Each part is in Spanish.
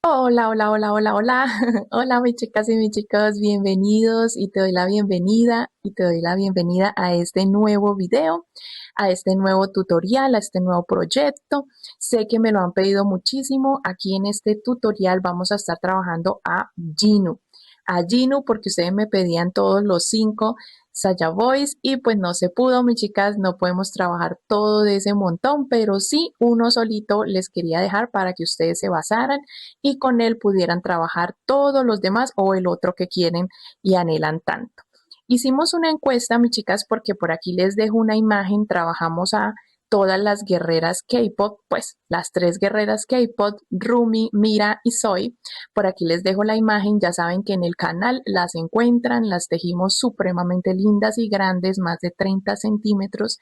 Hola, hola, hola, hola, hola. Hola, mis chicas y mis chicos, bienvenidos y te doy la bienvenida a este nuevo video, a este nuevo tutorial, a este nuevo proyecto. Sé que me lo han pedido muchísimo. Aquí en este tutorial vamos a estar trabajando a Ginu porque ustedes me pedían todos los 5 Saya Boys y pues no se pudo, mis chicas, no podemos trabajar todo de ese montón, pero sí uno solito les quería dejar para que ustedes se basaran y con él pudieran trabajar todos los demás o el otro que quieren y anhelan tanto. Hicimos una encuesta, mis chicas, porque por aquí les dejo una imagen, trabajamos a todas las guerreras K-pop, pues las 3 guerreras K-pop, Rumi, Mira y Soy. Por aquí les dejo la imagen, ya saben que en el canal las encuentran, las tejimos supremamente lindas y grandes, más de 30 centímetros,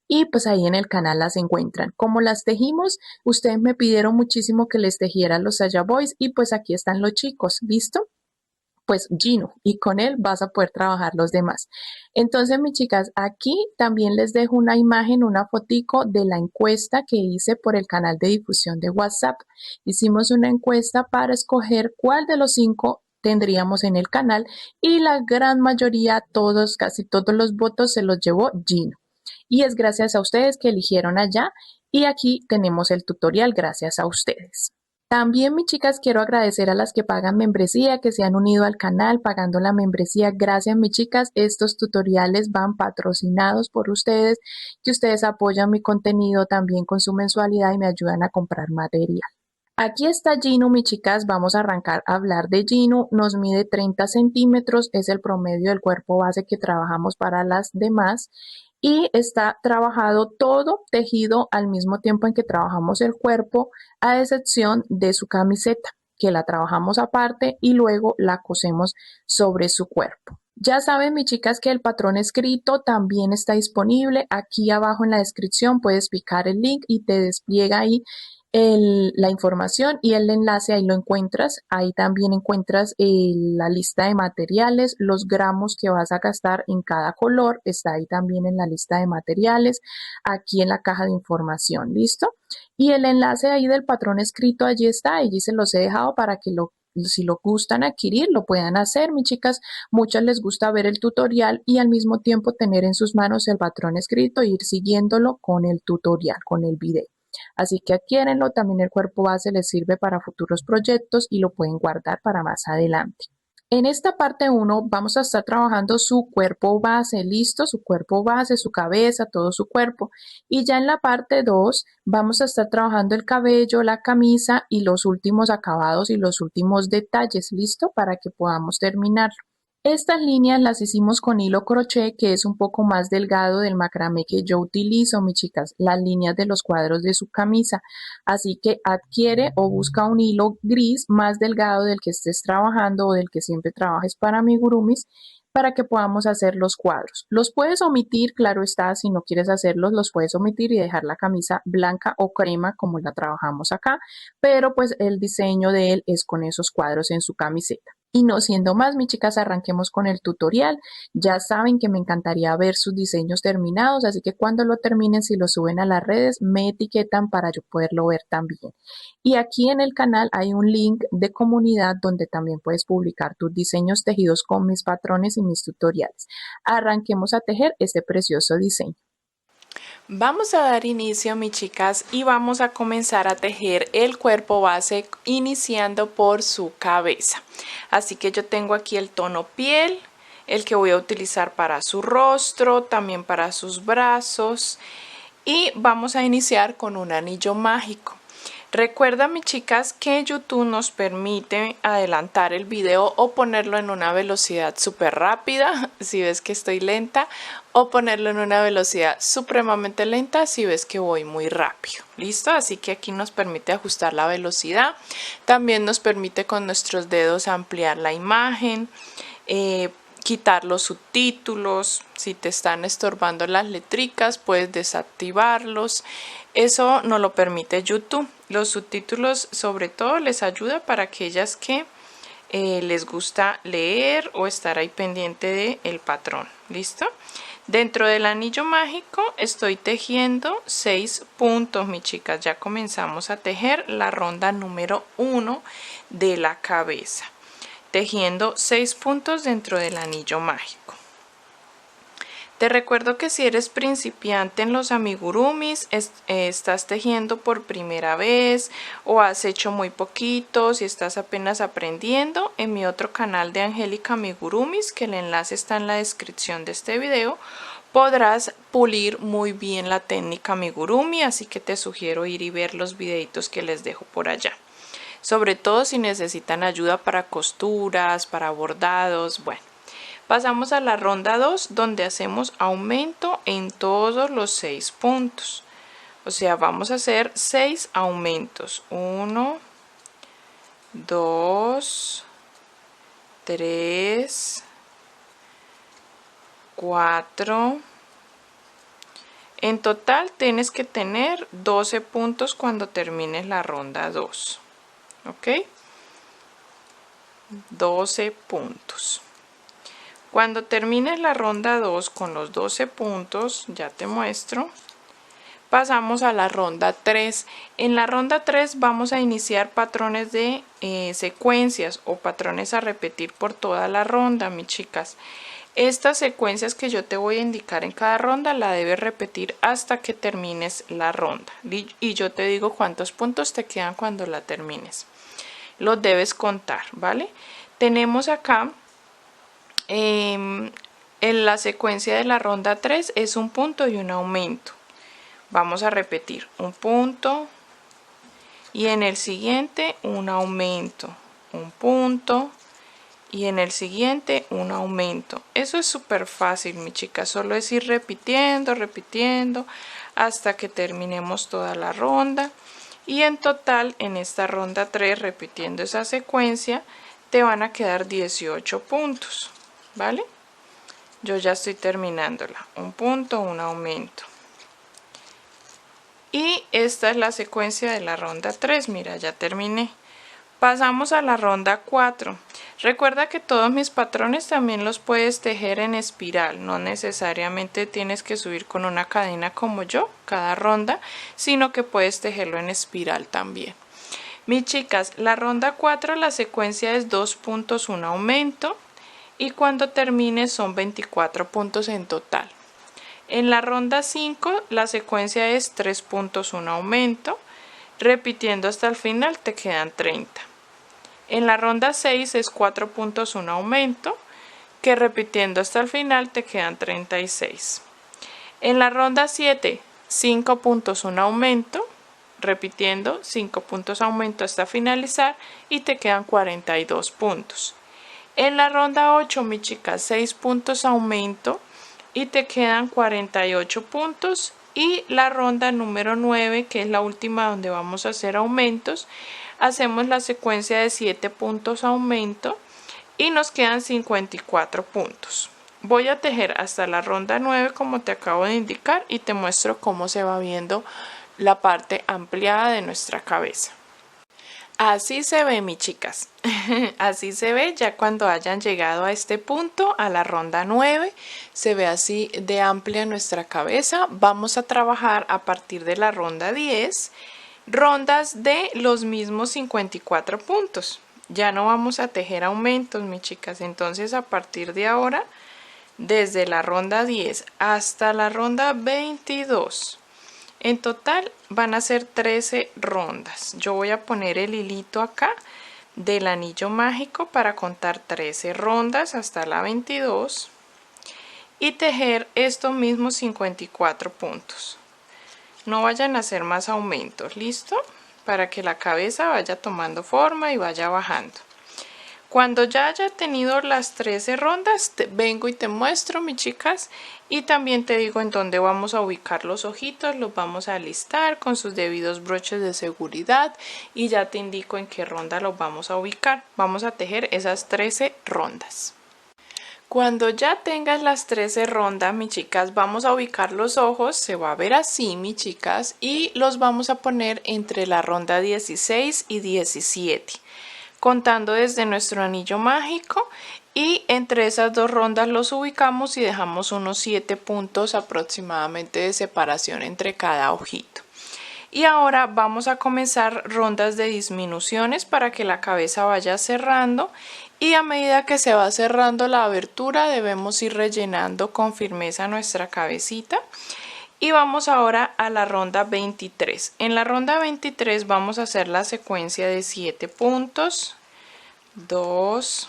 y pues ahí en el canal las encuentran. Como las tejimos, ustedes me pidieron muchísimo que les tejiera los Saya Boys y pues aquí están los chicos, ¿listo? Pues Gino, y con él vas a poder trabajar los demás. Entonces, mis chicas, aquí también les dejo una imagen, una fotico de la encuesta que hice por el canal de difusión de WhatsApp. Hicimos una encuesta para escoger cuál de los 5 tendríamos en el canal y la gran mayoría, todos, casi todos los votos se los llevó Gino. Y es gracias a ustedes que eligieron allá y aquí tenemos el tutorial gracias a ustedes. También, mis chicas, quiero agradecer a las que pagan membresía, que se han unido al canal pagando la membresía. Gracias, mis chicas. Estos tutoriales van patrocinados por ustedes, que ustedes apoyan mi contenido también con su mensualidad y me ayudan a comprar material. Aquí está Gino, mis chicas. Vamos a arrancar a hablar de Gino. Nos mide 30 centímetros, es el promedio del cuerpo base que trabajamos para las demás. Y está trabajado todo tejido al mismo tiempo en que trabajamos el cuerpo, a excepción de su camiseta, que la trabajamos aparte y luego la cosemos sobre su cuerpo. Ya saben, mis chicas, que el patrón escrito también está disponible. Aquí abajo en la descripción puedes picar el link y te despliega ahí la información y el enlace, ahí lo encuentras. Ahí también encuentras la lista de materiales, los gramos que vas a gastar en cada color, está ahí también en la lista de materiales, aquí en la caja de información, ¿listo? Y el enlace ahí del patrón escrito, allí está, allí se los he dejado para que si lo gustan adquirir, lo puedan hacer, mis chicas. Muchas les gusta ver el tutorial y al mismo tiempo tener en sus manos el patrón escrito e ir siguiéndolo con el tutorial, con el video. Así que adquiérenlo, también el cuerpo base les sirve para futuros proyectos y lo pueden guardar para más adelante. En esta parte 1 vamos a estar trabajando su cuerpo base, listo, su cuerpo base, su cabeza, todo su cuerpo. Y ya en la parte 2 vamos a estar trabajando el cabello, la camisa y los últimos acabados y los últimos detalles, listo, para que podamos terminar. Estas líneas las hicimos con hilo crochet, que es un poco más delgado del macramé que yo utilizo, mis chicas, las líneas de los cuadros de su camisa. Así que adquiere o busca un hilo gris más delgado del que estés trabajando o del que siempre trabajes para amigurumis, para que podamos hacer los cuadros. Los puedes omitir, claro está, si no quieres hacerlos, los puedes omitir y dejar la camisa blanca o crema como la trabajamos acá, pero pues el diseño de él es con esos cuadros en su camiseta. Y no siendo más, mis chicas, arranquemos con el tutorial. Ya saben que me encantaría ver sus diseños terminados, así que cuando lo terminen, si lo suben a las redes, me etiquetan para yo poderlo ver también. Y aquí en el canal hay un link de comunidad donde también puedes publicar tus diseños tejidos con mis patrones y mis tutoriales. Arranquemos a tejer este precioso diseño. Vamos a dar inicio, mis chicas, y vamos a comenzar a tejer el cuerpo base iniciando por su cabeza. Así que yo tengo aquí el tono piel, el que voy a utilizar para su rostro, también para sus brazos, y vamos a iniciar con un anillo mágico. Recuerda, mis chicas, que YouTube nos permite adelantar el video o ponerlo en una velocidad súper rápida si ves que estoy lenta, o ponerlo en una velocidad supremamente lenta si ves que voy muy rápido. ¿Listo? Así que aquí nos permite ajustar la velocidad. También nos permite con nuestros dedos ampliar la imagen, quitar los subtítulos. Si te están estorbando las letricas, puedes desactivarlos. Eso no lo permite YouTube. Los subtítulos sobre todo les ayuda para aquellas que les gusta leer o estar ahí pendiente del patrón. ¿Listo? Dentro del anillo mágico estoy tejiendo 6 puntos, mis chicas. Ya comenzamos a tejer la ronda número 1 de la cabeza, tejiendo 6 puntos dentro del anillo mágico. Te recuerdo que si eres principiante en los amigurumis, estás tejiendo por primera vez o has hecho muy poquito, si estás apenas aprendiendo, en mi otro canal de Angélica Amigurumis, que el enlace está en la descripción de este video, podrás pulir muy bien la técnica amigurumi, así que te sugiero ir y ver los videitos que les dejo por allá. Sobre todo si necesitan ayuda para costuras, para bordados, bueno. Pasamos a la ronda 2, donde hacemos aumento en todos los 6 puntos. O sea, vamos a hacer 6 aumentos. 1, 2, 3, 4. En total tienes que tener 12 puntos cuando termines la ronda 2. ¿Ok? 12 puntos. Cuando termines la ronda 2 con los 12 puntos, ya te muestro, pasamos a la ronda 3. En la ronda 3 vamos a iniciar patrones de secuencias o patrones a repetir por toda la ronda, mis chicas. Estas secuencias que yo te voy a indicar en cada ronda la debes repetir hasta que termines la ronda. Y yo te digo cuántos puntos te quedan cuando la termines. Los debes contar, ¿vale? Tenemos acá en la secuencia de la ronda 3 es un punto y un aumento. Vamos a repetir un punto y en el siguiente un aumento, un punto y en el siguiente un aumento. Eso es súper fácil, mi chica, solo es ir repitiendo hasta que terminemos toda la ronda. Y en total en esta ronda 3, repitiendo esa secuencia, te van a quedar 18 puntos. ¿Vale? Yo ya estoy terminándola. Un punto, un aumento. Y esta es la secuencia de la ronda 3. Mira, ya terminé. Pasamos a la ronda 4. Recuerda que todos mis patrones también los puedes tejer en espiral. No necesariamente tienes que subir con una cadena como yo cada ronda, sino que puedes tejerlo en espiral también. Mis chicas, la ronda 4, la secuencia es 2 puntos, un aumento. Y cuando termine son 24 puntos en total. En la ronda 5 la secuencia es 3 puntos, un aumento. Repitiendo hasta el final te quedan 30. En la ronda 6 es 4 puntos, un aumento, que repitiendo hasta el final te quedan 36. En la ronda 7, 5 puntos, un aumento, repitiendo 5 puntos aumento hasta finalizar y te quedan 42 puntos. En la ronda 8, mi chica, 6 puntos aumento y te quedan 48 puntos. Y la ronda número 9, que es la última donde vamos a hacer aumentos, hacemos la secuencia de 7 puntos aumento y nos quedan 54 puntos. Voy a tejer hasta la ronda 9 como te acabo de indicar y te muestro cómo se va viendo la parte ampliada de nuestra cabeza. Así se ve, mis chicas. Así se ve ya cuando hayan llegado a este punto, a la ronda 9. Se ve así de amplia nuestra cabeza. Vamos a trabajar a partir de la ronda 10, rondas de los mismos 54 puntos. Ya no vamos a tejer aumentos, mis chicas. Entonces, a partir de ahora, desde la ronda 10 hasta la ronda 22, en total van a ser 13 rondas. Yo voy a poner el hilito acá del anillo mágico para contar 13 rondas hasta la 22 y tejer estos mismos 54 puntos. No vayan a hacer más aumentos, ¿listo? Para que la cabeza vaya tomando forma y vaya bajando. Cuando ya haya tenido las 13 rondas, vengo y te muestro, mis chicas, y también te digo en dónde vamos a ubicar los ojitos. Los vamos a alistar con sus debidos broches de seguridad y ya te indico en qué ronda los vamos a ubicar. Vamos a tejer esas 13 rondas. Cuando ya tengas las 13 rondas, mis chicas, vamos a ubicar los ojos. Se va a ver así, mis chicas, y los vamos a poner entre la ronda 16 y 17. Contando desde nuestro anillo mágico y entre esas dos rondas los ubicamos y dejamos unos 7 puntos aproximadamente de separación entre cada ojito. Y ahora vamos a comenzar rondas de disminuciones para que la cabeza vaya cerrando, y a medida que se va cerrando la abertura debemos ir rellenando con firmeza nuestra cabecita. Y vamos ahora a la ronda 23. En la ronda 23 vamos a hacer la secuencia de 7 puntos. 2,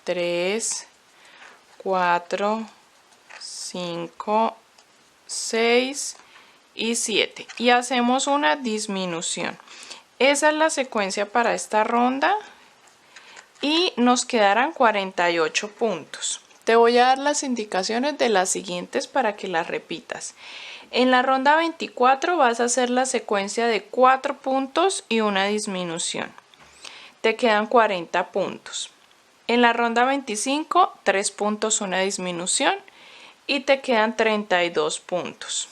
3, 4, 5, 6 y 7. Y hacemos una disminución. Esa es la secuencia para esta ronda. Y nos quedarán 48 puntos. Te voy a dar las indicaciones de las siguientes para que las repitas. En la ronda 24 vas a hacer la secuencia de 4 puntos y una disminución. Te quedan 40 puntos. En la ronda 25, 3 puntos, una disminución y te quedan 32 puntos.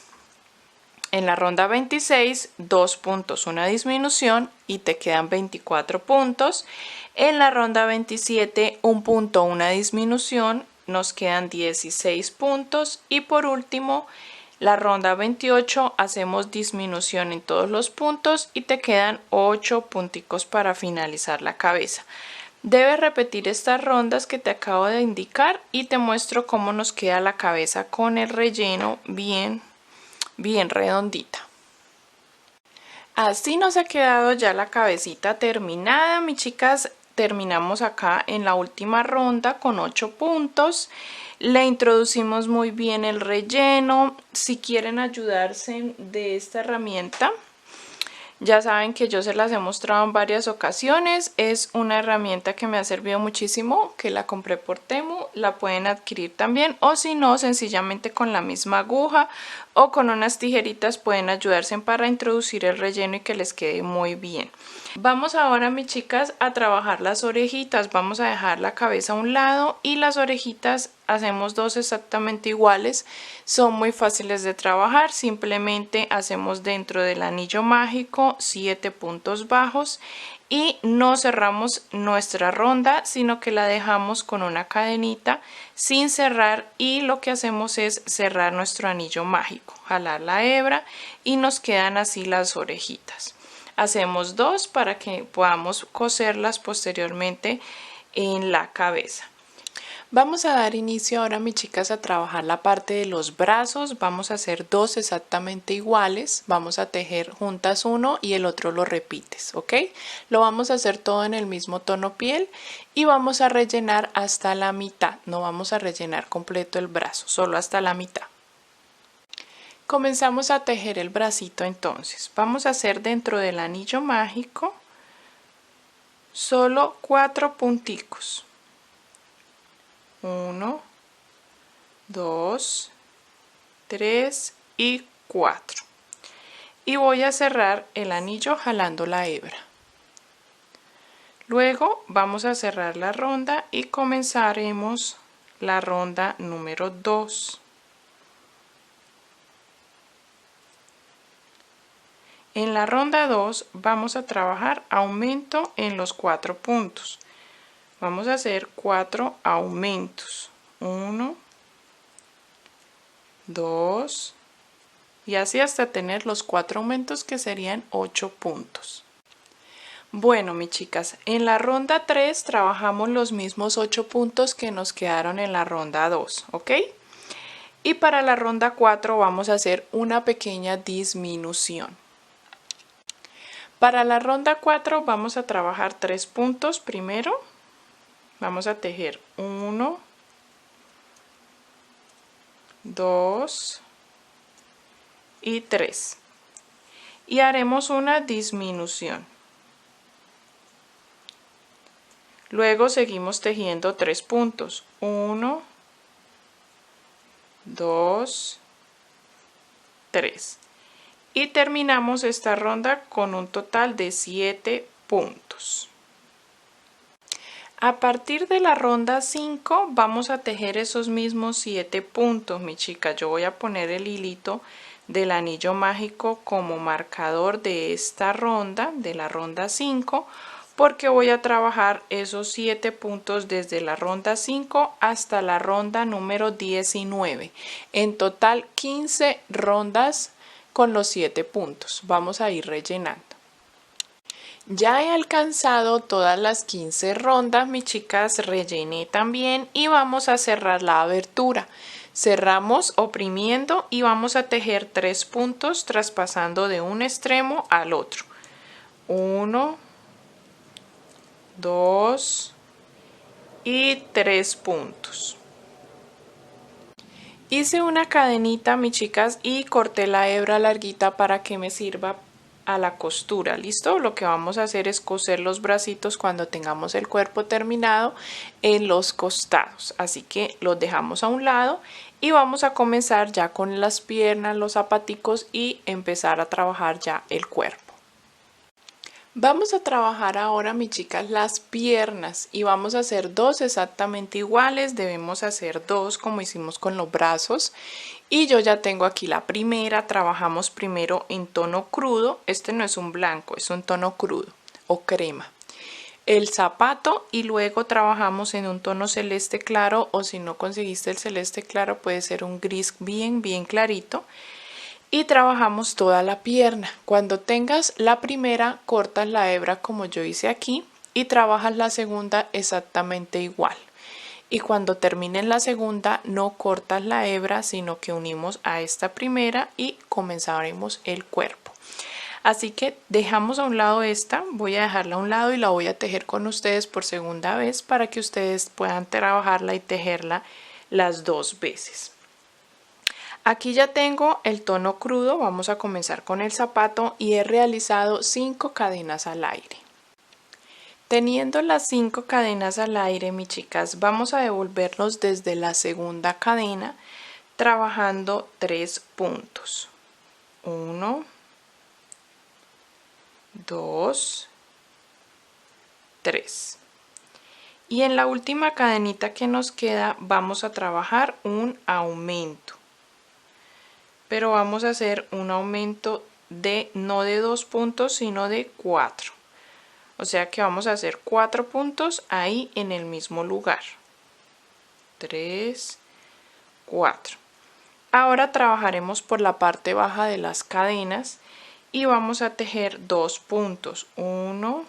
En la ronda 26, 2 puntos, una disminución y te quedan 24 puntos. En la ronda 27, 1 punto, una disminución, nos quedan 16 puntos. Y por último, la ronda 28, hacemos disminución en todos los puntos y te quedan 8 punticos para finalizar la cabeza. Debes repetir estas rondas que te acabo de indicar y te muestro cómo nos queda la cabeza con el relleno bien redondita. Así nos ha quedado ya la cabecita terminada, mis chicas. Terminamos acá en la última ronda con 8 puntos. Le introducimos muy bien el relleno. Si quieren ayudarse de esta herramienta, ya saben que yo se las he mostrado en varias ocasiones. Es una herramienta que me ha servido muchísimo, que la compré por Temu. La pueden adquirir también, o si no, sencillamente con la misma aguja o con unas tijeritas pueden ayudarse para introducir el relleno y que les quede muy bien. Vamos ahora, mis chicas, a trabajar las orejitas. Vamos a dejar la cabeza a un lado y las orejitas hacemos dos exactamente iguales. Son muy fáciles de trabajar. Simplemente hacemos dentro del anillo mágico 7 puntos bajos y no cerramos nuestra ronda, sino que la dejamos con una cadenita sin cerrar, y lo que hacemos es cerrar nuestro anillo mágico, jalar la hebra y nos quedan así las orejitas. Hacemos dos para que podamos coserlas posteriormente en la cabeza. Vamos a dar inicio ahora, mis chicas, a trabajar la parte de los brazos. Vamos a hacer dos exactamente iguales. Vamos a tejer juntas uno y el otro lo repites, ¿ok? Lo vamos a hacer todo en el mismo tono piel y vamos a rellenar hasta la mitad. No vamos a rellenar completo el brazo, solo hasta la mitad. Comenzamos a tejer el bracito entonces. Vamos a hacer dentro del anillo mágico solo 4 punticos. 1, 2, 3 y 4. Y voy a cerrar el anillo jalando la hebra. Luego vamos a cerrar la ronda y comenzaremos la ronda número 2. En la ronda 2 vamos a trabajar aumento en los 4 puntos. Vamos a hacer 4 aumentos. 1, 2 y así hasta tener los 4 aumentos, que serían 8 puntos. Bueno, mis chicas, en la ronda 3 trabajamos los mismos 8 puntos que nos quedaron en la ronda 2, ¿ok? Y para la ronda 4 vamos a hacer una pequeña disminución. Para la ronda 4 vamos a trabajar 3 puntos primero. Vamos a tejer 1, 2 y 3 y haremos una disminución. Luego seguimos tejiendo 3 puntos, 1, 2, 3 y terminamos esta ronda con un total de 7 puntos. A partir de la ronda 5 vamos a tejer esos mismos 7 puntos, mi chica. Yo voy a poner el hilito del anillo mágico como marcador de esta ronda, de la ronda 5, porque voy a trabajar esos 7 puntos desde la ronda 5 hasta la ronda número 19. En total 15 rondas con los 7 puntos. Vamos a ir rellenando. Ya he alcanzado todas las 15 rondas, mis chicas, rellené también y vamos a cerrar la abertura. Cerramos oprimiendo y vamos a tejer 3 puntos traspasando de un extremo al otro. 1, 2 y 3 puntos. Hice una cadenita, mis chicas, y corté la hebra larguita para que me sirva a la costura. ¿Listo? Lo que vamos a hacer es coser los bracitos cuando tengamos el cuerpo terminado en los costados. Así que los dejamos a un lado y vamos a comenzar ya con las piernas, los zapaticos y empezar a trabajar ya el cuerpo. Vamos a trabajar ahora, mis chicas, las piernas y vamos a hacer 2 exactamente iguales. Debemos hacer 2 como hicimos con los brazos. Y yo ya tengo aquí la primera. Trabajamos primero en tono crudo. Este no es un blanco, es un tono crudo o crema. El zapato y luego trabajamos en un tono celeste claro, o si no conseguiste el celeste claro puede ser un gris bien clarito. Y trabajamos toda la pierna. Cuando tengas la primera, cortas la hebra como yo hice aquí y trabajas la segunda exactamente igual. Y cuando termines la segunda, no cortas la hebra, sino que unimos a esta primera y comenzaremos el cuerpo. Así que dejamos a un lado esta, voy a dejarla a un lado y la voy a tejer con ustedes por segunda vez para que ustedes puedan trabajarla y tejerla las 2 veces. Aquí ya tengo el tono crudo, vamos a comenzar con el zapato y he realizado 5 cadenas al aire. Teniendo las 5 cadenas al aire, mis chicas, vamos a devolvernos desde la segunda cadena trabajando 3 puntos. 1, 2, 3. Y en la última cadenita que nos queda vamos a trabajar un aumento. Pero vamos a hacer un aumento de no de 2 puntos sino de 4, o sea que vamos a hacer 4 puntos ahí en el mismo lugar. 3, 4. Ahora trabajaremos por la parte baja de las cadenas y vamos a tejer 2 puntos, 1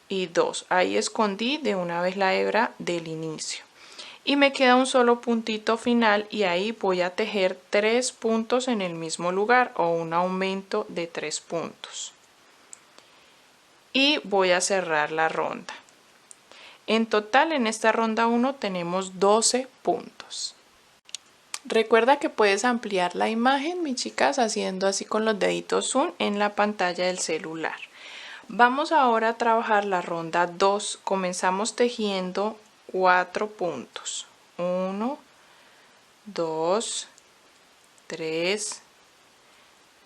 y 2. Ahí escondí de una vez la hebra del inicio. Y me queda un solo puntito final y ahí voy a tejer 3 puntos en el mismo lugar o un aumento de 3 puntos. Y voy a cerrar la ronda. En total en esta ronda 1 tenemos 12 puntos. Recuerda que puedes ampliar la imagen, mis chicas, haciendo así con los deditos zoom en la pantalla del celular. Vamos ahora a trabajar la ronda 2. Comenzamos tejiendo 4 puntos. 1, 2, 3,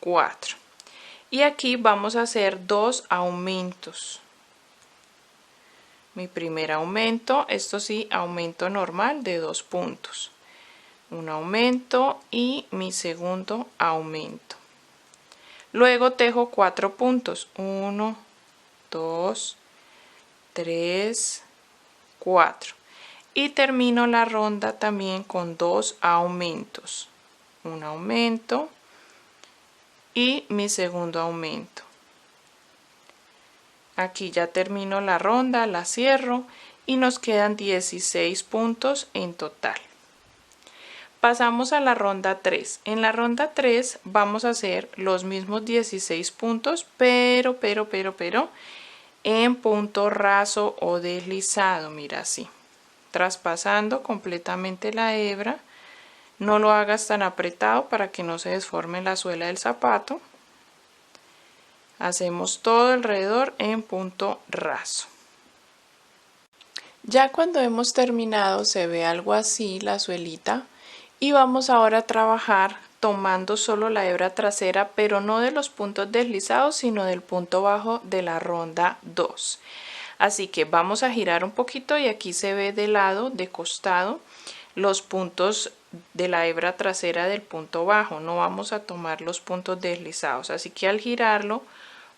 4. Y aquí vamos a hacer 2 aumentos. Mi primer aumento, esto sí, aumento normal de 2 puntos. Un aumento y mi segundo aumento. Luego tejo 4 puntos. 1, 2, 3, 4. Y termino la ronda también con 2 aumentos. Un aumento y mi segundo aumento. Aquí ya termino la ronda, la cierro y nos quedan 16 puntos en total. Pasamos a la ronda 3. En la ronda 3 vamos a hacer los mismos 16 puntos, pero en punto raso o deslizado, mira así. Traspasando completamente la hebra. No lo hagas tan apretado para que no se desforme la suela del zapato. Hacemos todo alrededor en punto raso. Ya cuando hemos terminado se ve algo así la suelita y vamos ahora a trabajar tomando solo la hebra trasera, pero no de los puntos deslizados sino del punto bajo de la ronda 2. Así que vamos a girar un poquito y aquí se ve de lado, de costado, los puntos de la hebra trasera del punto bajo. No vamos a tomar los puntos deslizados, así que al girarlo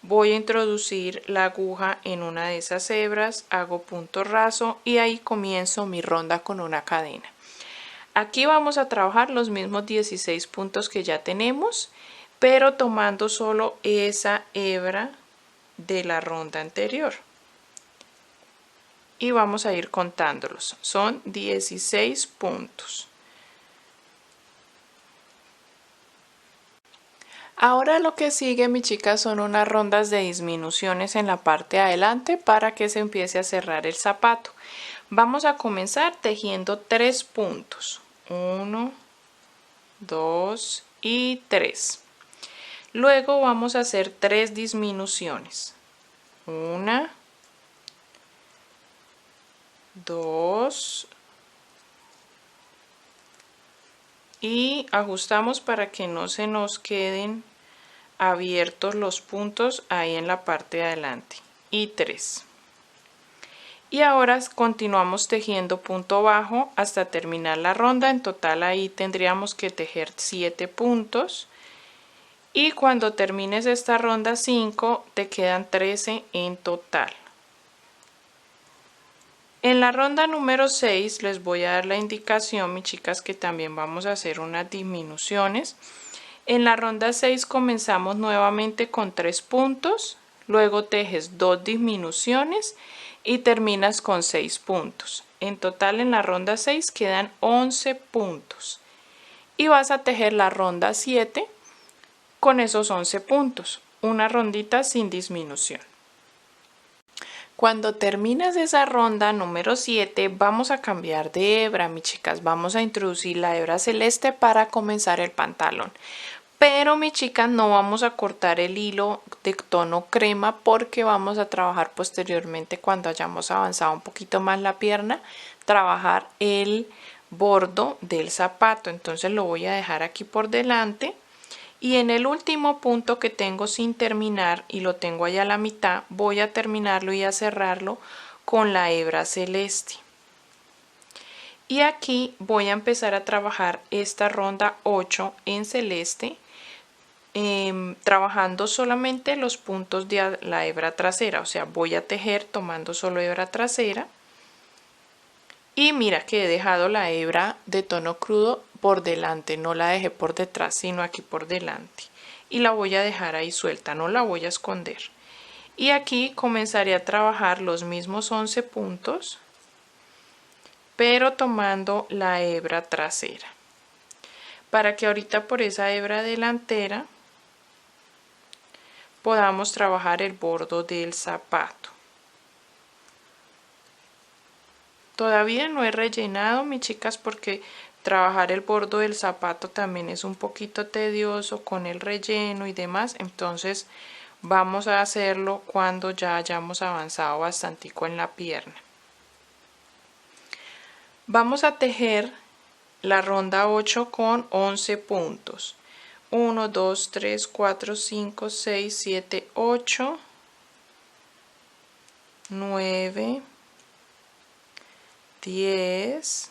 voy a introducir la aguja en una de esas hebras, hago punto raso y ahí comienzo mi ronda con una cadena. Aquí vamos a trabajar los mismos 16 puntos que ya tenemos, pero tomando solo esa hebra de la ronda anterior. Y vamos a ir contándolos. Son 16 puntos. Ahora lo que sigue, mis chicas, son unas rondas de disminuciones en la parte de adelante para que se empiece a cerrar el zapato. Vamos a comenzar tejiendo 3 puntos. 1, 2 y 3. Luego vamos a hacer 3 disminuciones. 1, 2 y ajustamos para que no se nos queden abiertos los puntos ahí en la parte de adelante. Y 3. Y ahora continuamos tejiendo punto bajo hasta terminar la ronda. En total ahí tendríamos que tejer 7 puntos. Y cuando termines esta ronda 5 te quedan 13 en total. En la ronda número 6 les voy a dar la indicación, mis chicas, que también vamos a hacer unas disminuciones. En la ronda 6 comenzamos nuevamente con 3 puntos, luego tejes 2 disminuciones y terminas con 6 puntos. En total en la ronda 6 quedan 11 puntos. Y vas a tejer la ronda 7 con esos 11 puntos, una rondita sin disminución. Cuando terminas esa ronda número 7 vamos a cambiar de hebra, mis chicas. Vamos a introducir la hebra celeste para comenzar el pantalón. Pero, mis chicas, no vamos a cortar el hilo de tono crema porque vamos a trabajar posteriormente, cuando hayamos avanzado un poquito más la pierna, trabajar el bordo del zapato. Entonces lo voy a dejar aquí por delante. Y en el último punto que tengo sin terminar y lo tengo allá a la mitad, voy a terminarlo y a cerrarlo con la hebra celeste. Y aquí voy a empezar a trabajar esta ronda 8 en celeste, trabajando solamente los puntos de la hebra trasera. O sea, voy a tejer tomando solo hebra trasera. Y mira que he dejado la hebra de tono crudo por delante, no la dejé por detrás, sino aquí por delante. Y la voy a dejar ahí suelta, no la voy a esconder. Y aquí comenzaré a trabajar los mismos 11 puntos, pero tomando la hebra trasera. Para que ahorita por esa hebra delantera podamos trabajar el bordo del zapato. Todavía no he rellenado, mis chicas, porque trabajar el bordo del zapato también es un poquito tedioso con el relleno y demás. Entonces vamos a hacerlo cuando ya hayamos avanzado bastantico en la pierna. Vamos a tejer la ronda 8 con 11 puntos. 1, 2, 3, 4, 5, 6, 7, 8, 9, 10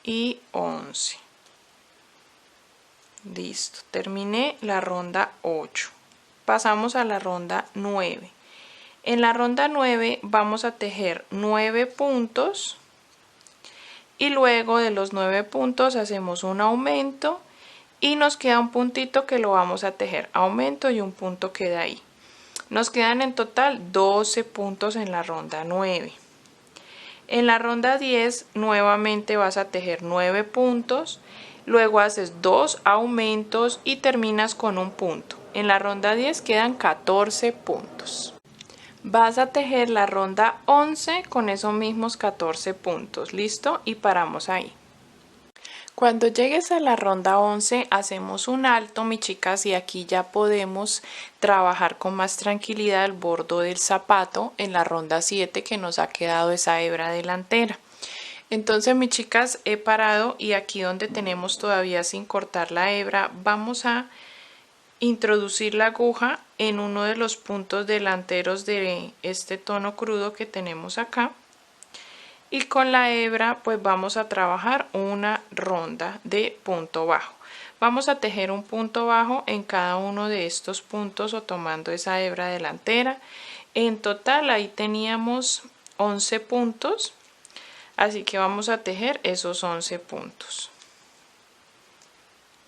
y 11. Listo, terminé la ronda 8. Pasamos a la ronda 9. En la ronda 9 vamos a tejer 9 puntos y luego de los 9 puntos hacemos un aumento y nos queda un puntito que lo vamos a tejer, aumento y un punto queda ahí. Nos quedan en total 12 puntos en la ronda 9. En la ronda 10 nuevamente vas a tejer 9 puntos, luego haces 2 aumentos y terminas con un punto. En la ronda 10 quedan 14 puntos. Vas a tejer la ronda 11 con esos mismos 14 puntos, ¿listo? Y paramos ahí. Cuando llegues a la ronda 11 hacemos un alto, mis chicas, y aquí ya podemos trabajar con más tranquilidad el bordo del zapato en la ronda 7 que nos ha quedado esa hebra delantera. Entonces, mis chicas, he parado y aquí donde tenemos todavía sin cortar la hebra vamos a introducir la aguja en uno de los puntos delanteros de este tono crudo que tenemos acá. Y con la hebra pues vamos a trabajar una ronda de punto bajo. Vamos a tejer un punto bajo en cada uno de estos puntos o tomando esa hebra delantera. En total ahí teníamos 11 puntos, así que vamos a tejer esos 11 puntos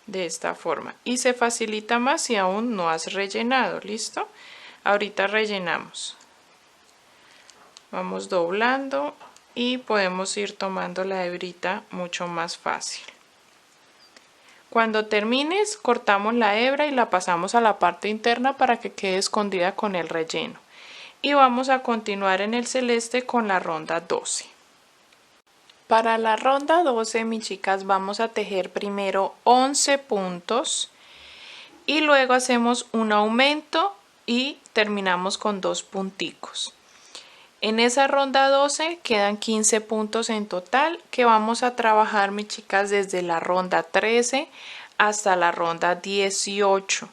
de esta forma y se facilita más si aún no has rellenado. ¿Listo? Ahorita rellenamos. Vamos doblando y podemos ir tomando la hebrita mucho más fácil. Cuando termines, cortamos la hebra y la pasamos a la parte interna para que quede escondida con el relleno. Y vamos a continuar en el celeste con la ronda 12. Para la ronda 12, mis chicas, vamos a tejer primero 11 puntos y luego hacemos un aumento y terminamos con 2 punticos. En esa ronda 12 quedan 15 puntos en total que vamos a trabajar, mis chicas, desde la ronda 13 hasta la ronda 18.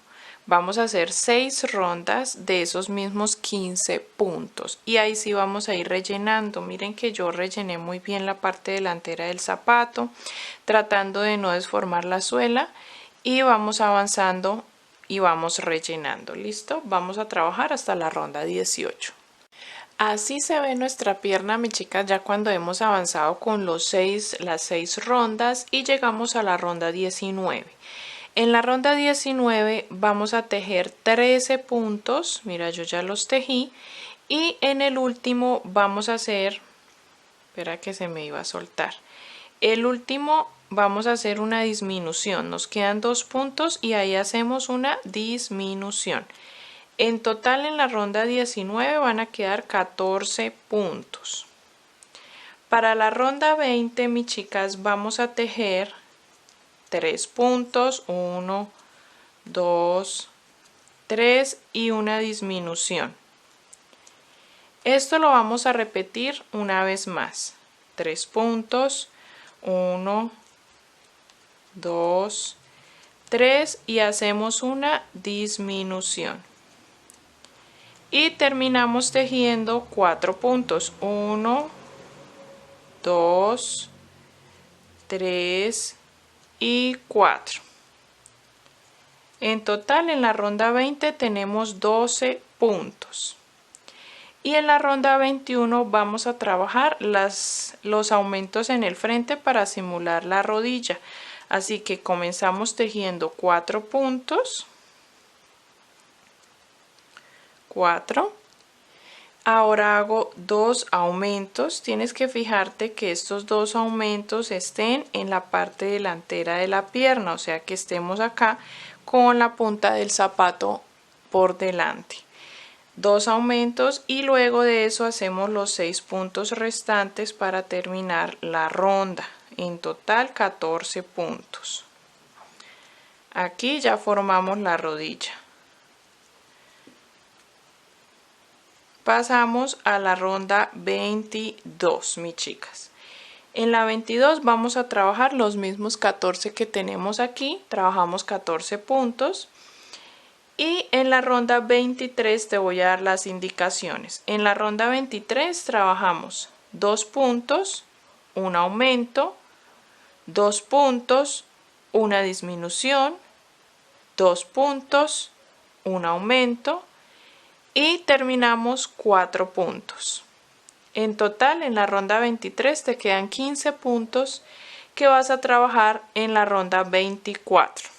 Vamos a hacer 6 rondas de esos mismos 15 puntos y ahí sí vamos a ir rellenando. Miren que yo rellené muy bien la parte delantera del zapato, tratando de no desformar la suela, y vamos avanzando y vamos rellenando. ¿Listo? Vamos a trabajar hasta la ronda 18. Así se ve nuestra pierna, mis chicas, ya cuando hemos avanzado con las 6 rondas y llegamos a la ronda 19. En la ronda 19 vamos a tejer 13 puntos, mira, yo ya los tejí, y en el último vamos a hacer, espera que se me iba a soltar, el último vamos a hacer una disminución, nos quedan 2 puntos y ahí hacemos una disminución. En total en la ronda 19 van a quedar 14 puntos. Para la ronda 20, mis chicas, vamos a tejer 3 puntos, 1, 2, 3 y una disminución. Esto lo vamos a repetir una vez más. 3 puntos, 1, 2, 3 y hacemos una disminución. Y terminamos tejiendo 4 puntos. 1, 2, 3 y 4. En total en la ronda 20 tenemos 12 puntos. Y en la ronda 21 vamos a trabajar los aumentos en el frente para simular la rodilla. Así que comenzamos tejiendo 4 puntos. 4. Ahora hago 2 aumentos. Tienes que fijarte que estos 2 aumentos estén en la parte delantera de la pierna, o sea que estemos acá con la punta del zapato por delante. 2 aumentos y luego de eso hacemos los 6 puntos restantes para terminar la ronda. En total 14 puntos. Aquí ya formamos la rodilla. Pasamos a la ronda 22, mis chicas. En la 22 vamos a trabajar los mismos 14 que tenemos aquí. Trabajamos 14 puntos. Y en la ronda 23 te voy a dar las indicaciones. En la ronda 23 trabajamos 2 puntos, un aumento, 2 puntos, una disminución, 2 puntos, un aumento, y terminamos 4 puntos. En total en la ronda 23 te quedan 15 puntos que vas a trabajar en la ronda 24.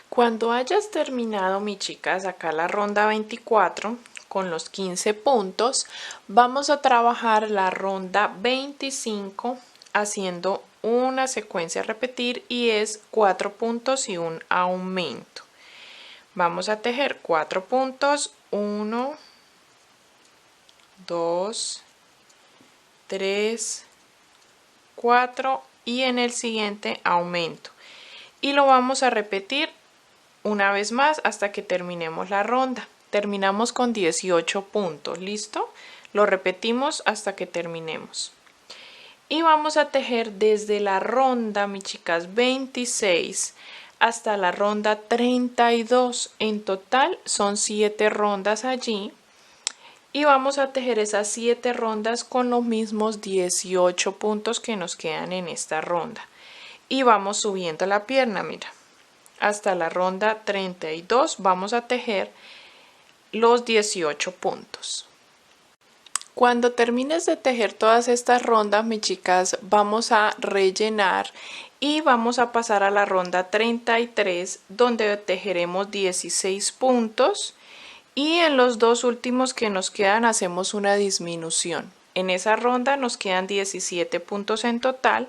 Cuando hayas terminado, mis chicas, acá la ronda 24 con los 15 puntos, vamos a trabajar la ronda 25 haciendo una secuencia a repetir y es 4 puntos y un aumento. Vamos a tejer 4 puntos, 1, 2, 3, 4 y en el siguiente aumento. Y lo vamos a repetir una vez más hasta que terminemos la ronda. Terminamos con 18 puntos, ¿listo? Lo repetimos hasta que terminemos. Y vamos a tejer desde la ronda, mis chicas, 26 hasta la ronda 32. En total son 7 rondas allí. Y vamos a tejer esas 7 rondas con los mismos 18 puntos que nos quedan en esta ronda. y vamos subiendo la pierna, mira, hasta la ronda 32 vamos a tejer los 18 puntos. Cuando termines de tejer todas estas rondas, mis chicas, vamos a rellenar y vamos a pasar a la ronda 33, donde tejeremos 16 puntos, y en los dos últimos que nos quedan hacemos una disminución. En esa ronda nos quedan 17 puntos en total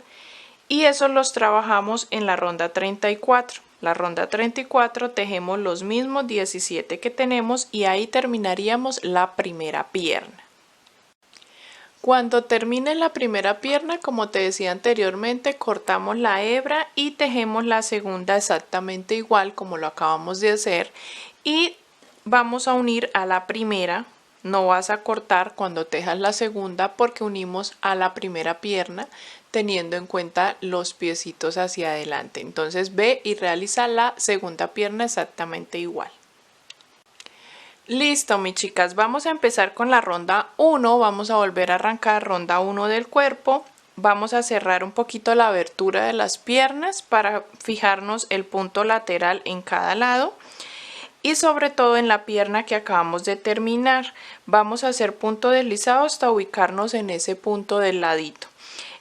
y esos los trabajamos en la ronda 34. La ronda 34 tejemos los mismos 17 que tenemos y ahí terminaríamos la primera pierna. Cuando termine la primera pierna, como te decía anteriormente, cortamos la hebra y tejemos la segunda exactamente igual como lo acabamos de hacer y vamos a unir a la primera. No vas a cortar cuando tejas la segunda porque unimos a la primera pierna teniendo en cuenta los piecitos hacia adelante. Entonces ve y realiza la segunda pierna exactamente igual. Listo, mis chicas, vamos a empezar con la ronda 1, vamos a volver a arrancar ronda 1 del cuerpo, vamos a cerrar un poquito la abertura de las piernas para fijarnos el punto lateral en cada lado y sobre todo en la pierna que acabamos de terminar. Vamos a hacer punto deslizado hasta ubicarnos en ese punto del ladito.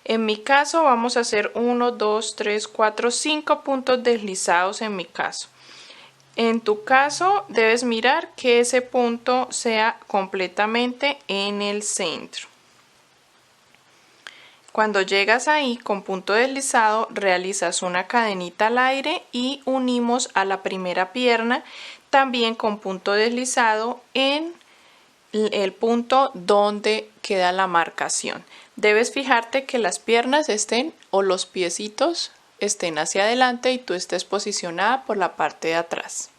En mi caso vamos a hacer 1, 2, 3, 4, 5 puntos deslizados en mi caso. En tu caso debes mirar que ese punto sea completamente en el centro. Cuando llegas ahí con punto deslizado realizas una cadenita al aire y unimos a la primera pierna también con punto deslizado en el punto donde queda la marcación. Debes fijarte que las piernas estén o los piecitos estén hacia adelante y tú estés posicionada por la parte de atrás.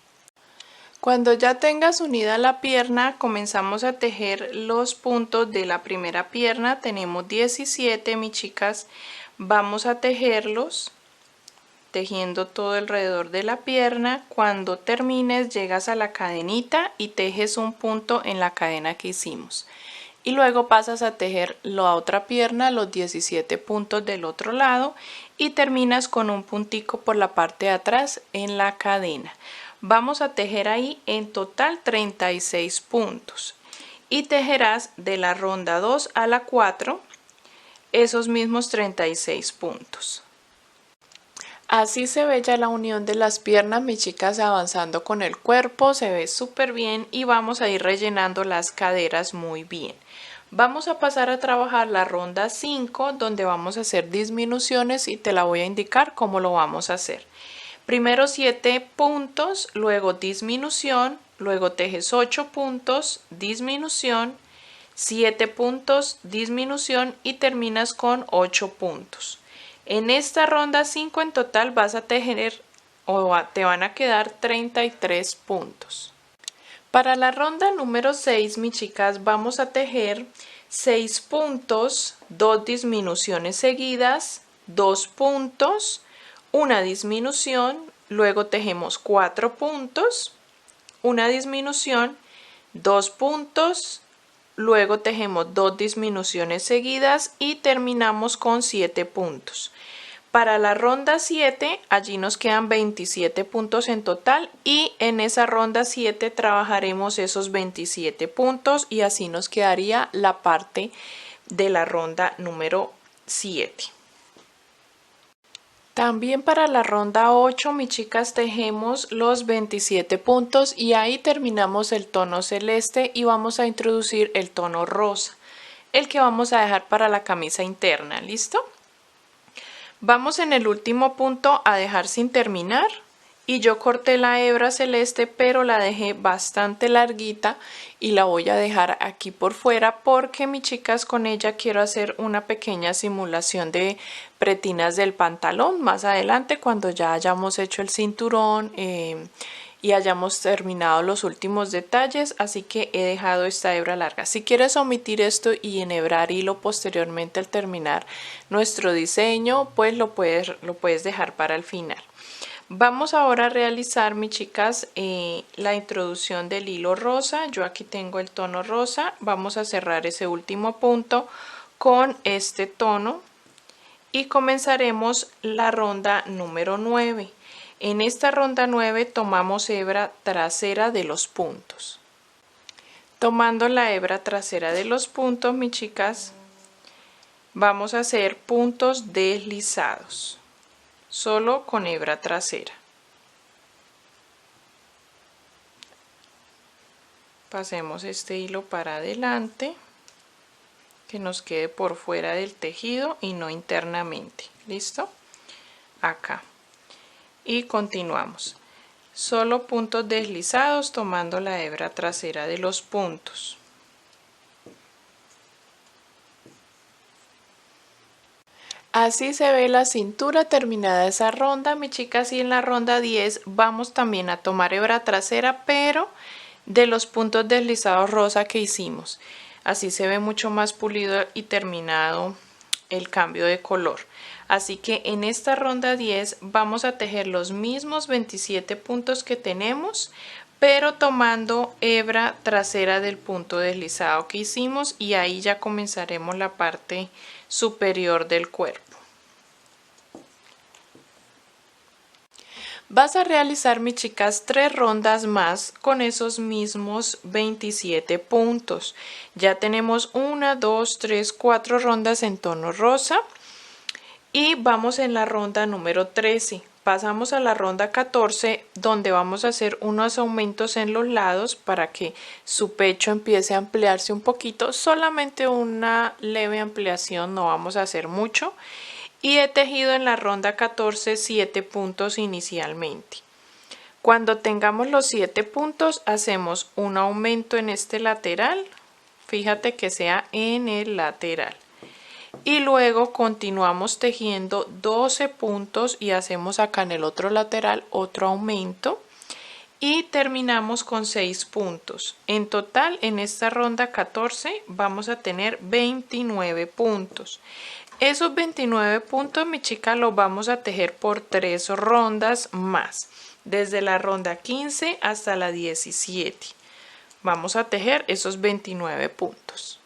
Cuando ya tengas unida la pierna, comenzamos a tejer los puntos de la primera pierna. Tenemos 17, mis chicas. Vamos a tejerlos tejiendo todo alrededor de la pierna. Cuando termines, llegas a la cadenita y tejes un punto en la cadena que hicimos. Y luego pasas a tejer la otra pierna, los 17 puntos del otro lado, y terminas con un puntico por la parte de atrás en la cadena. Vamos a tejer ahí en total 36 puntos y tejerás de la ronda 2 a la 4 esos mismos 36 puntos. Así se ve ya la unión de las piernas, mis chicas, avanzando con el cuerpo, se ve súper bien y vamos a ir rellenando las caderas muy bien. Vamos a pasar a trabajar la ronda 5 donde vamos a hacer disminuciones y te la voy a indicar cómo lo vamos a hacer. Primero 7 puntos, luego disminución, luego tejes 8 puntos, disminución, 7 puntos, disminución y terminas con 8 puntos. En esta ronda 5 en total vas a tejer o te van a quedar 33 puntos. Para la ronda número 6, mis chicas, vamos a tejer 6 puntos, 2 disminuciones seguidas, 2 puntos, una disminución, luego tejemos 4 puntos, una disminución, 2 puntos, luego tejemos 2 disminuciones seguidas y terminamos con 7 puntos. Para la ronda 7, allí nos quedan 27 puntos en total y en esa ronda 7 trabajaremos esos 27 puntos y así nos quedaría la parte de la ronda número 7. También para la ronda 8, mis chicas, tejemos los 27 puntos y ahí terminamos el tono celeste y vamos a introducir el tono rosa, el que vamos a dejar para la camisa interna. ¿Listo? Vamos en el último punto a dejar sin terminar y yo corté la hebra celeste pero la dejé bastante larguita y la voy a dejar aquí por fuera porque, mis chicas, con ella quiero hacer una pequeña simulación de pretinas del pantalón más adelante cuando ya hayamos hecho el cinturón y hayamos terminado los últimos detalles, así que he dejado esta hebra larga. Si quieres omitir esto y enhebrar hilo posteriormente al terminar nuestro diseño, pues lo puedes dejar para el final. Vamos ahora a realizar, mis chicas, la introducción del hilo rosa. Yo aquí tengo el tono rosa. Vamos a cerrar ese último punto con este tono y comenzaremos la ronda número 9. En esta ronda 9 tomamos hebra trasera de los puntos. Tomando la hebra trasera de los puntos, mis chicas, vamos a hacer puntos deslizados, solo con hebra trasera. Pasemos este hilo para adelante, que nos quede por fuera del tejido y no internamente. ¿Listo? Acá. Y continuamos. Solo puntos deslizados tomando la hebra trasera de los puntos. Así se ve la cintura terminada esa ronda, mis chicas, y en la ronda 10 vamos también a tomar hebra trasera, pero de los puntos deslizados rosa que hicimos. Así se ve mucho más pulido y terminado el cambio de color. Así que en esta ronda 10 vamos a tejer los mismos 27 puntos que tenemos, pero tomando hebra trasera del punto deslizado que hicimos, y ahí ya comenzaremos la parte superior del cuerpo. Vas a realizar, mis chicas, 3 rondas más con esos mismos 27 puntos. Ya tenemos 1, 2, 3, 4 rondas en tono rosa y vamos en la ronda número 13. Pasamos a la ronda 14, donde vamos a hacer unos aumentos en los lados para que su pecho empiece a ampliarse un poquito. Solamente una leve ampliación, no vamos a hacer mucho. Y he tejido en la ronda 14 7 puntos inicialmente. Cuando tengamos los 7 puntos, hacemos un aumento en este lateral. Fíjate que sea en el lateral. Y luego continuamos tejiendo 12 puntos y hacemos acá en el otro lateral otro aumento. Y terminamos con 6 puntos. En total, en esta ronda 14 vamos a tener 29 puntos. Esos 29 puntos, mi chica, los vamos a tejer por 3 rondas más, desde la ronda 15 hasta la 17. Vamos a tejer esos 29 puntos.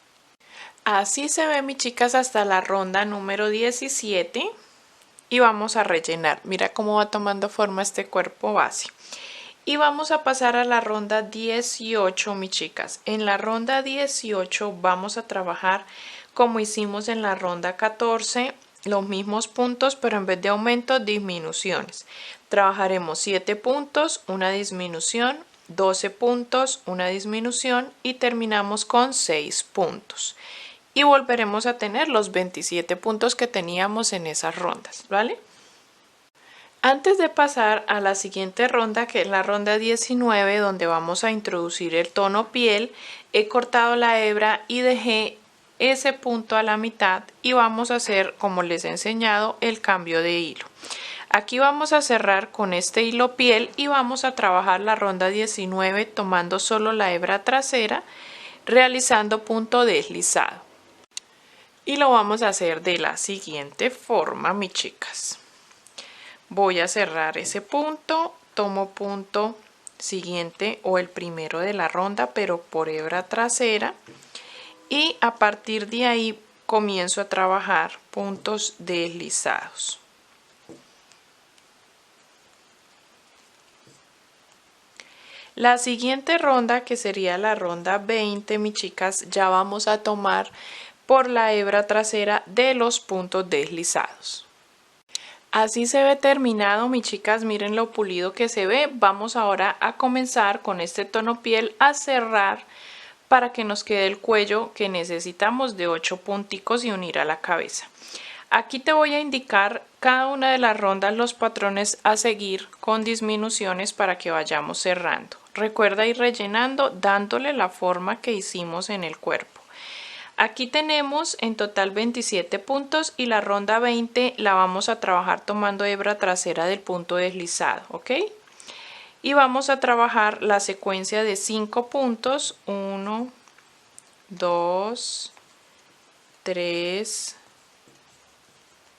Así se ve, mis chicas, hasta la ronda número 17 y vamos a rellenar. Mira cómo va tomando forma este cuerpo base. Y vamos a pasar a la ronda 18, mis chicas. En la ronda 18 vamos a trabajar como hicimos en la ronda 14, los mismos puntos, pero en vez de aumentos, disminuciones. Trabajaremos 7 puntos, una disminución, 12 puntos, una disminución y terminamos con 6 puntos. Y volveremos a tener los 27 puntos que teníamos en esas rondas, ¿vale? Antes de pasar a la siguiente ronda, que es la ronda 19, donde vamos a introducir el tono piel, he cortado la hebra y dejé ese punto a la mitad y vamos a hacer, como les he enseñado, el cambio de hilo. Aquí vamos a cerrar con este hilo piel y vamos a trabajar la ronda 19 tomando solo la hebra trasera, realizando punto deslizado. Y lo vamos a hacer de la siguiente forma, mis chicas. Voy a cerrar ese punto, tomo punto siguiente o el primero de la ronda, pero por hebra trasera. Y a partir de ahí comienzo a trabajar puntos deslizados. La siguiente ronda, que sería la ronda 20, mis chicas, ya vamos a tomar por la hebra trasera de los puntos deslizados. Así se ve terminado, mis chicas, miren lo pulido que se ve. Vamos ahora a comenzar con este tono piel a cerrar para que nos quede el cuello que necesitamos de 8 punticos y unir a la cabeza. Aquí te voy a indicar cada una de las rondas, los patrones a seguir con disminuciones para que vayamos cerrando. Recuerda ir rellenando dándole la forma que hicimos en el cuerpo. Aquí tenemos en total 27 puntos y la ronda 20 la vamos a trabajar tomando hebra trasera del punto deslizado, ¿ok? Y vamos a trabajar la secuencia de 5 puntos, 1, 2, 3,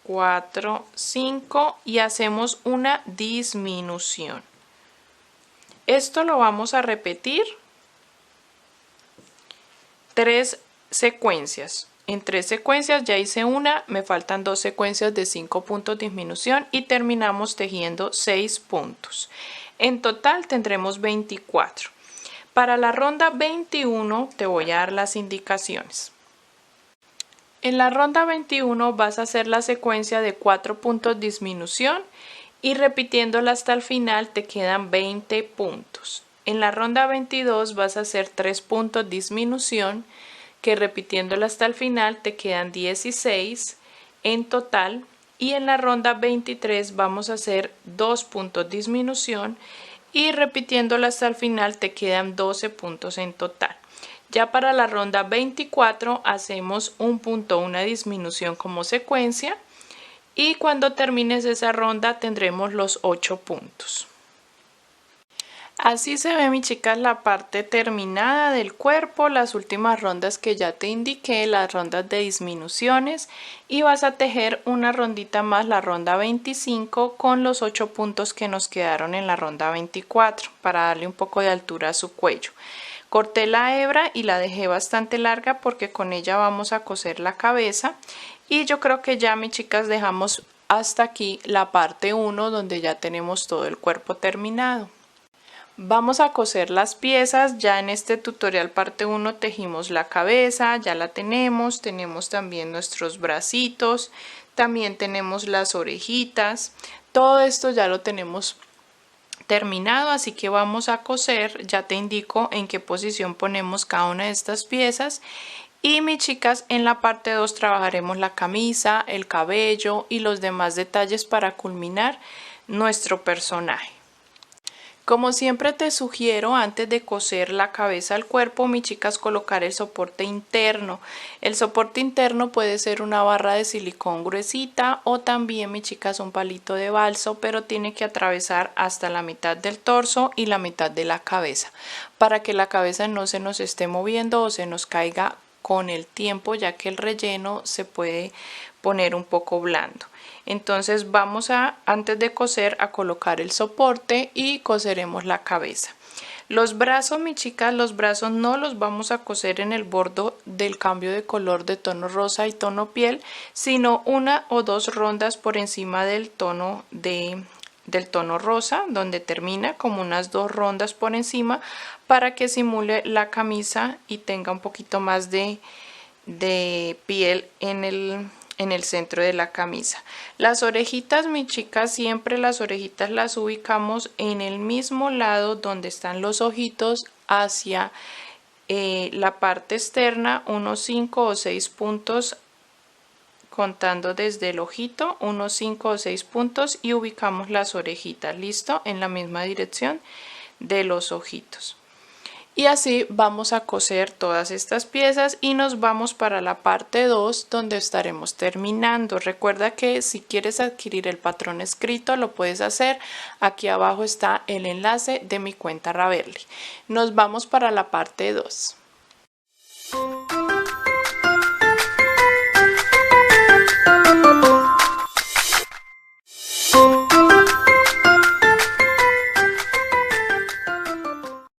4, 5 y hacemos una disminución. Esto lo vamos a repetir 3 secuencias, en 3 secuencias, ya hice una, me faltan 2 secuencias de 5 puntos de disminución y terminamos tejiendo 6 puntos. En total tendremos 24. Para la ronda 21 te voy a dar las indicaciones. En la ronda 21 vas a hacer la secuencia de 4 puntos de disminución y repitiéndola hasta el final te quedan 20 puntos. En la ronda 22 vas a hacer 3 puntos de disminución que repitiéndola hasta el final te quedan 16 en total, y en la ronda 23 vamos a hacer 2 puntos de disminución y repitiéndola hasta el final te quedan 12 puntos en total. Ya para la ronda 24 hacemos un punto, una disminución como secuencia, y cuando termines esa ronda tendremos los 8 puntos. Así se ve, mi chicas, la parte terminada del cuerpo, las últimas rondas que ya te indiqué, las rondas de disminuciones, y vas a tejer una rondita más, la ronda 25, con los 8 puntos que nos quedaron en la ronda 24 para darle un poco de altura a su cuello. Corté la hebra y la dejé bastante larga porque con ella vamos a coser la cabeza, y yo creo que ya, mis chicas, dejamos hasta aquí la parte 1 donde ya tenemos todo el cuerpo terminado. Vamos a coser las piezas. Ya en este tutorial parte 1 tejimos la cabeza, ya la tenemos también nuestros bracitos, también tenemos las orejitas, todo esto ya lo tenemos terminado, así que vamos a coser. Ya te indico en qué posición ponemos cada una de estas piezas. Y, mis chicas, en la parte 2 trabajaremos la camisa, el cabello y los demás detalles para culminar nuestro personaje. Como siempre te sugiero, antes de coser la cabeza al cuerpo, mis chicas, colocar el soporte interno. El soporte interno puede ser una barra de silicón gruesita o también, mis chicas, un palito de balso, pero tiene que atravesar hasta la mitad del torso y la mitad de la cabeza para que la cabeza no se nos esté moviendo o se nos caiga con el tiempo, ya que el relleno se puede poner un poco blando. Entonces vamos a, antes de coser, a colocar el soporte y coseremos la cabeza. Los brazos, mis chicas, los brazos no los vamos a coser en el borde del cambio de color de tono rosa y tono piel, sino 1 o 2 rondas por encima del tono rosa, donde termina, como unas 2 rondas por encima, para que simule la camisa y tenga un poquito más de piel en el centro de la camisa. Las orejitas, mis chicas, siempre las orejitas las ubicamos en el mismo lado donde están los ojitos, hacia la parte externa, unos 5 o 6 puntos, contando desde el ojito, unos 5 o 6 puntos, y ubicamos las orejitas, listo, en la misma dirección de los ojitos. Y así vamos a coser todas estas piezas y nos vamos para la parte 2, donde estaremos terminando. Recuerda que si quieres adquirir el patrón escrito lo puedes hacer. Aquí abajo está el enlace de mi cuenta Ravelli. Nos vamos para la parte 2.